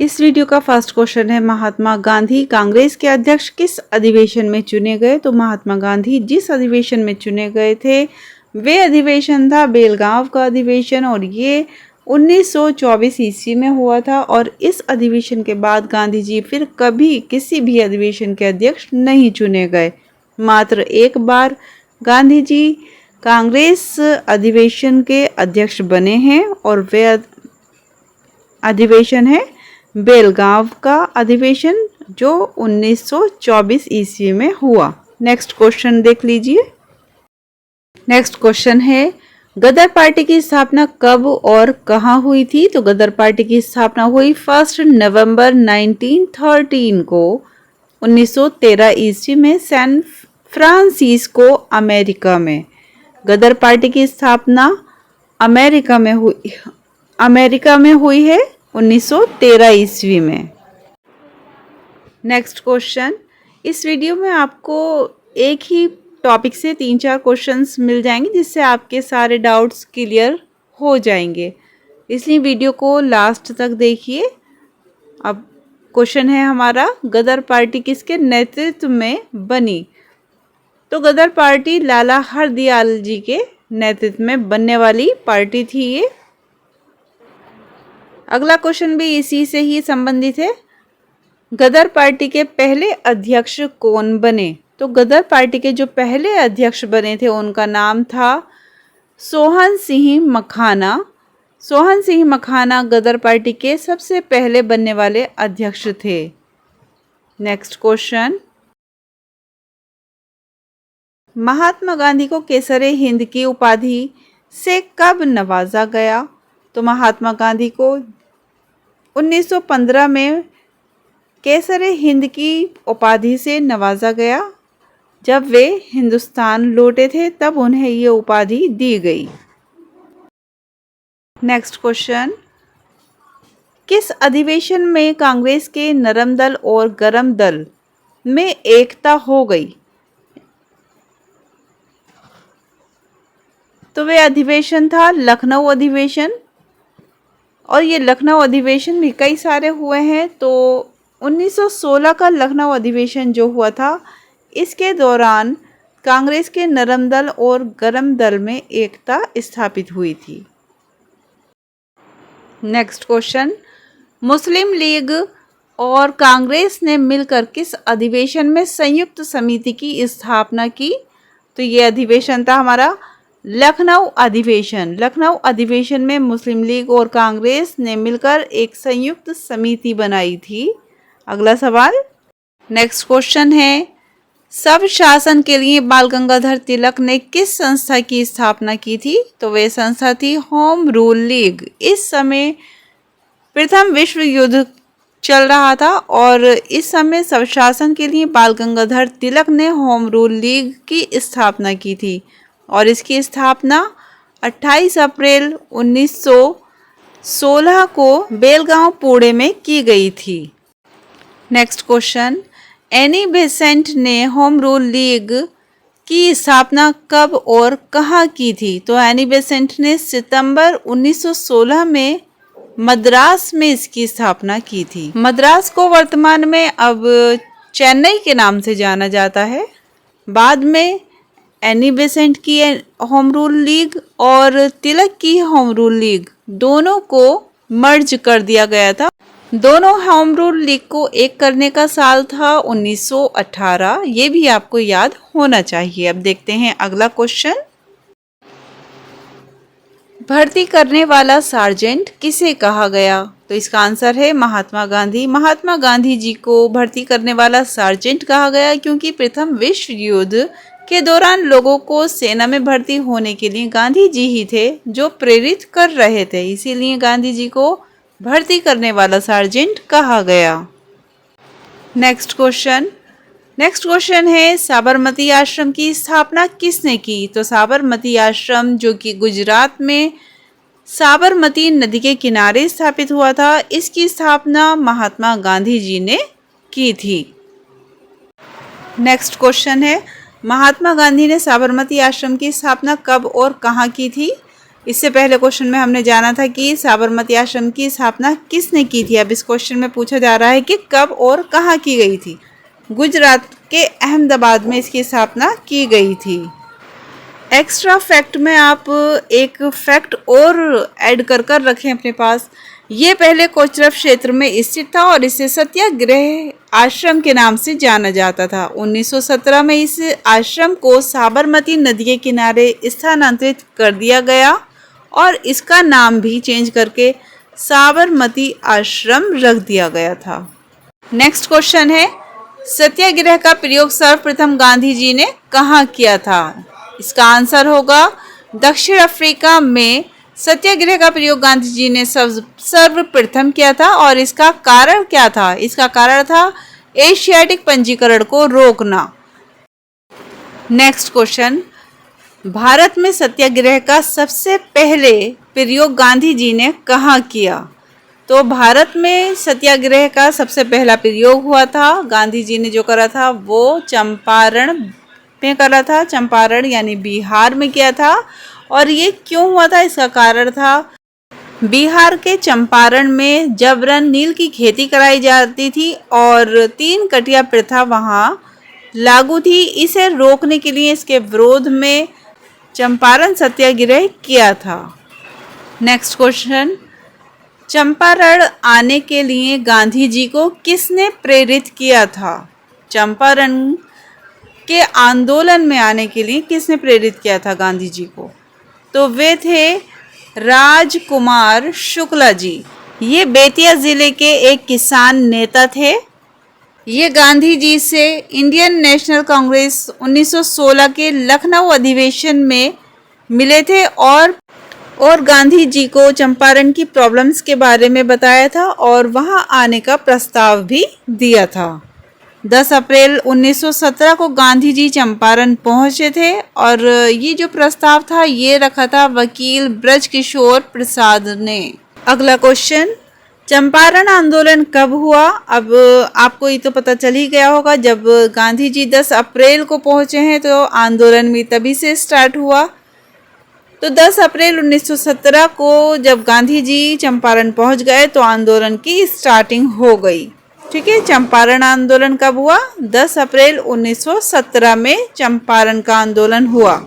इस वीडियो का first question है, महात्मा गांधी कांग्रेस के अध्यक्ष किस अधिवेशन में चुने गए? तो महात्मा गांधी जिस अधिवेशन में चुने गए थे वे अधिवेशन था बेलगांव का अधिवेशन और ये 1924 ईस्वी में हुआ था। और इस अधिवेशन के बाद गांधी जी फिर कभी किसी भी अधिवेशन के अध्यक्ष नहीं चुने गए। मात्र एक बार गांधी जी कांग्रेस अधिवेशन के अध्यक्ष बने हैं और वे अधिवेशन है बेलगांव का अधिवेशन जो 1924 ईस्वी में हुआ। नेक्स्ट क्वेश्चन देख लीजिए। नेक्स्ट क्वेश्चन है, गदर पार्टी की स्थापना कब और कहाँ हुई थी? तो गदर पार्टी की स्थापना हुई 1 नवंबर 1913 को 1913 ईस्वी में सैन फ्रांसिस्को अमेरिका में। गदर पार्टी की स्थापना अमेरिका में हुई है 1913 ईस्वी में। नेक्स्ट क्वेश्चन, इस वीडियो में आपको एक ही टॉपिक से 3-4 क्वेश्चंस मिल जाएंगे जिससे आपके सारे डाउट्स क्लियर हो जाएंगे, इसलिए वीडियो को लास्ट तक देखिए। अब क्वेश्चन है हमारा, गदर पार्टी किसके नेतृत्व में बनी? तो गदर पार्टी लाला हरदयाल जी के नेतृत्व में बनने वाली पार्टी थी ये। अगला क्वेश्चन भी इसी से ही संबंधित है, गदर पार्टी के पहले अध्यक्ष कौन बने? तो गदर पार्टी के जो पहले अध्यक्ष बने थे उनका नाम था सोहन सिंह मखाना। सोहन सिंह मखाना गदर पार्टी के सबसे पहले बनने वाले अध्यक्ष थे। नेक्स्ट क्वेश्चन, महात्मा गांधी को केसरे हिंद की उपाधि से कब नवाजा गया? तो महात्मा गांधी को 1915 में केसरे हिंद की उपाधि से नवाजा गया। जब वे हिंदुस्तान लौटे थे तब उन्हें ये उपाधि दी गई। नेक्स्ट क्वेश्चन, किस अधिवेशन में कांग्रेस के नरम दल और गरम दल में एकता हो गई? तो वे अधिवेशन था लखनऊ अधिवेशन और ये लखनऊ अधिवेशन भी कई सारे हुए हैं। तो 1916 का लखनऊ अधिवेशन जो हुआ था इसके दौरान कांग्रेस के नरम दल और गरम दल में एकता स्थापित हुई थी। नेक्स्ट क्वेश्चन, मुस्लिम लीग और कांग्रेस ने मिलकर किस अधिवेशन में संयुक्त समिति की स्थापना की? तो ये अधिवेशन था हमारा लखनऊ अधिवेशन। लखनऊ अधिवेशन में मुस्लिम लीग और कांग्रेस ने मिलकर एक संयुक्त समिति बनाई थी। अगला सवाल, नेक्स्ट क्वेश्चन है, सब शासन के लिए बाल गंगाधर तिलक ने किस संस्था की स्थापना की थी? तो वे संस्था थी होम रूल लीग। इस समय प्रथम विश्व युद्ध चल रहा था और इस समय सब शासन के लिए बाल गंगाधर तिलक ने होम रूल लीग की स्थापना की थी और इसकी स्थापना 28 अप्रैल 1916 को बेलगांव पुणे में की गई थी। नेक्स्ट क्वेश्चन, एनी बेसेंट ने होम रूल लीग की स्थापना कब और कहाँ की थी? तो एनी बेसेंट ने सितंबर 1916 में मद्रास में इसकी स्थापना की थी। मद्रास को वर्तमान में अब चेन्नई के नाम से जाना जाता है। बाद में एनी बेसेंट की होम रूल लीग और तिलक की होम रूल लीग दोनों को मर्ज कर दिया गया था। दोनों होम रूल लीग को एक करने का साल था 1918। ये भी आपको याद होना चाहिए। अब देखते हैं अगला क्वेश्चन, भर्ती करने वाला सार्जेंट किसे कहा गया? तो इसका आंसर है महात्मा गांधी। महात्मा गांधी जी को भर्ती करने वाला सार्जेंट कहा गया क्योंकि प्रथम विश्व युद्ध के दौरान लोगों को सेना में भर्ती होने के लिए गांधी जी ही थे जो प्रेरित कर रहे थे, इसीलिए गांधी जी को भर्ती करने वाला सार्जेंट कहा गया। नेक्स्ट क्वेश्चन है, साबरमती आश्रम की स्थापना किसने की? तो साबरमती आश्रम जो कि गुजरात में साबरमती नदी के किनारे स्थापित हुआ था, इसकी स्थापना महात्मा गांधी जी ने की थी। नेक्स्ट क्वेश्चन है, महात्मा गांधी ने साबरमती आश्रम की स्थापना कब और कहाँ की थी? इससे पहले क्वेश्चन में हमने जाना था कि साबरमती आश्रम की स्थापना किसने की थी। अब इस क्वेश्चन में पूछा जा रहा है कि कब और कहाँ की गई थी। गुजरात के अहमदाबाद में इसकी स्थापना की गई थी। एक्स्ट्रा फैक्ट में आप एक फैक्ट और ऐड कर कर रखें अपने पास। ये पहले कोचरब क्षेत्र में स्थित था और इसे सत्याग्रह आश्रम के नाम से जाना जाता था। 1917 में इस आश्रम को साबरमती नदी के किनारे स्थानांतरित कर दिया गया और इसका नाम भी चेंज करके साबरमती आश्रम रख दिया गया था। नेक्स्ट क्वेश्चन है, सत्याग्रह का प्रयोग सर्वप्रथम गांधी जी ने कहाँ किया था। इसका आंसर होगा दक्षिण अफ्रीका में सत्याग्रह का प्रयोग गांधी जी ने सर्वप्रथम किया था और इसका कारण क्या था। इसका कारण था एशियाटिक पंजीकरण को रोकना। नेक्स्ट क्वेश्चन, भारत में सत्याग्रह का सबसे पहले प्रयोग गांधी जी ने कहाँ किया। तो भारत में सत्याग्रह का सबसे पहला प्रयोग हुआ था, गांधी जी ने जो करा था वो चंपारण में करा था। चंपारण यानी बिहार में किया था। और ये क्यों हुआ था, इसका कारण था बिहार के चंपारण में जबरन नील की खेती कराई जाती थी और 3 कटिया प्रथा वहाँ लागू थी। इसे रोकने के लिए इसके विरोध में चंपारण सत्याग्रह किया था। नेक्स्ट क्वेश्चन, चंपारण आने के लिए गांधी जी को किसने प्रेरित किया था। चंपारण के आंदोलन में आने के लिए किसने प्रेरित किया था गांधी जी को। तो वे थे राजकुमार शुक्ला जी। ये बेतिया जिले के एक किसान नेता थे। ये गांधी जी से इंडियन नेशनल कांग्रेस 1916 के लखनऊ अधिवेशन में मिले थे और गांधी जी को चंपारण की प्रॉब्लम्स के बारे में बताया था और वहां आने का प्रस्ताव भी दिया था। 10 अप्रैल 1917 को गांधी जी चंपारण पहुंचे थे और ये जो प्रस्ताव था ये रखा था वकील ब्रजकिशोर प्रसाद ने। अगला क्वेश्चन, चंपारण आंदोलन कब हुआ। अब आपको ये तो पता चल ही गया होगा, जब गांधी जी 10 अप्रैल को पहुंचे हैं तो आंदोलन भी तभी से स्टार्ट हुआ। तो 10 अप्रैल 1917 को जब गांधी जी चंपारण पहुंच गए तो आंदोलन की स्टार्टिंग हो गई। ठीक है, चंपारण आंदोलन कब हुआ, 10 अप्रैल 1917 में चंपारण का आंदोलन हुआ।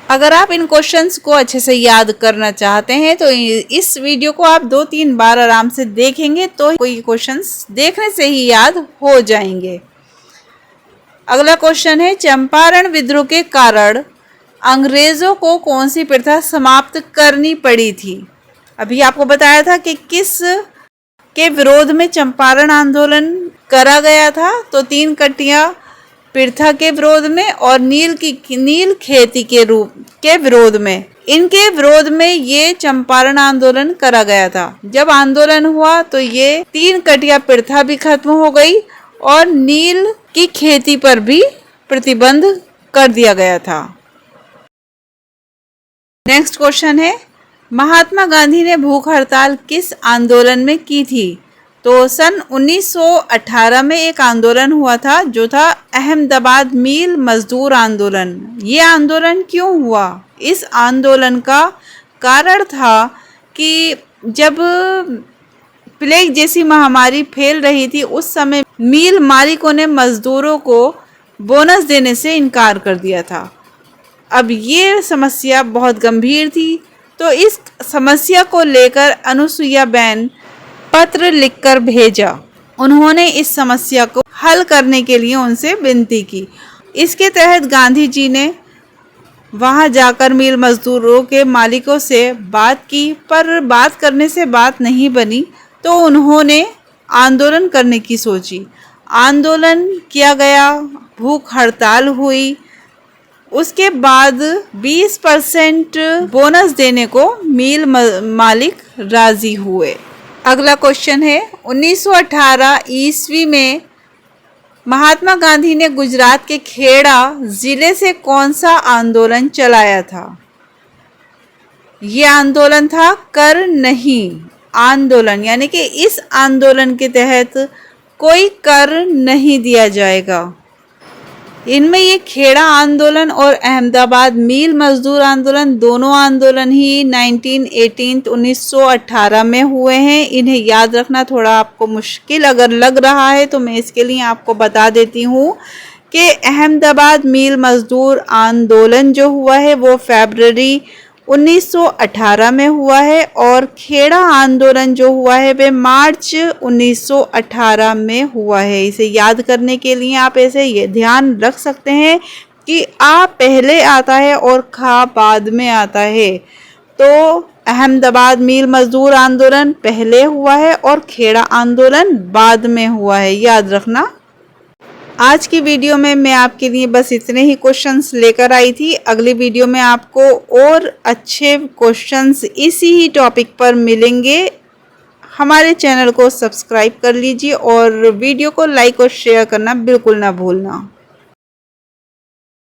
अगर आप इन क्वेश्चंस को अच्छे से याद करना चाहते हैं तो इस वीडियो को आप 2-3 बार आराम से देखेंगे तो कोई क्वेश्चंस देखने से ही याद हो जाएंगे। अगला क्वेश्चन है, चंपारण विद्रोह के कारण अंग्रेजों को कौन सी प्रथा समाप्त करनी पड़ी थी। अभी आपको बताया था कि किस के विरोध में चंपारण आंदोलन करा गया था। तो 3 कटिया प्रथा के विरोध में और नील खेती के विरोध में, इनके विरोध में ये चंपारण आंदोलन करा गया था। जब आंदोलन हुआ तो ये 3 कटिया प्रथा भी खत्म हो गई और नील की खेती पर भी प्रतिबंध कर दिया गया था। नेक्स्ट क्वेश्चन है, महात्मा गांधी ने भूख हड़ताल किस आंदोलन में की थी। तो सन 1918 में एक आंदोलन हुआ था जो था अहमदाबाद मील मजदूर आंदोलन। ये आंदोलन क्यों हुआ, इस आंदोलन का कारण था कि जब प्लेग जैसी महामारी फैल रही थी उस समय मील मालिकों ने मजदूरों को बोनस देने से इनकार कर दिया था। अब ये समस्या बहुत गंभीर थी तो इस समस्या को लेकर अनुसुईया बेन पत्र लिखकर भेजा। उन्होंने इस समस्या को हल करने के लिए उनसे विनती की। इसके तहत गांधी जी ने वहां जाकर मिल मजदूरों के मालिकों से बात की, पर बात करने से बात नहीं बनी तो उन्होंने आंदोलन करने की सोची। आंदोलन किया गया, भूख हड़ताल हुई। उसके बाद 20% बोनस देने को मिल मालिक राजी हुए। अगला क्वेश्चन है, 1918 ईस्वी में महात्मा गांधी ने गुजरात के खेड़ा जिले से कौन सा आंदोलन चलाया था। ये आंदोलन था कर नहीं आंदोलन, यानी कि इस आंदोलन के तहत कोई कर नहीं दिया जाएगा। इनमें ये खेड़ा आंदोलन और अहमदाबाद मील मजदूर आंदोलन दोनों आंदोलन ही 1918 में हुए हैं। इन्हें याद रखना थोड़ा आपको मुश्किल अगर लग रहा है तो मैं इसके लिए आपको बता देती हूँ कि अहमदाबाद मील मजदूर आंदोलन जो हुआ है वो फरवरी 1918 में हुआ है और खेड़ा आंदोलन जो हुआ है वह मार्च 1918 में हुआ है। इसे याद करने के लिए आप ऐसे ये ध्यान रख सकते हैं कि आ पहले आता है और खा बाद में आता है। तो अहमदाबाद मील मजदूर आंदोलन पहले हुआ है और खेड़ा आंदोलन बाद में हुआ है, याद रखना। आज की वीडियो में मैं आपके लिए बस इतने ही क्वेश्चंस लेकर आई थी। अगली वीडियो में आपको और अच्छे क्वेश्चंस इसी ही टॉपिक पर मिलेंगे। हमारे चैनल को सब्सक्राइब कर लीजिए और वीडियो को लाइक और शेयर करना बिल्कुल ना भूलना।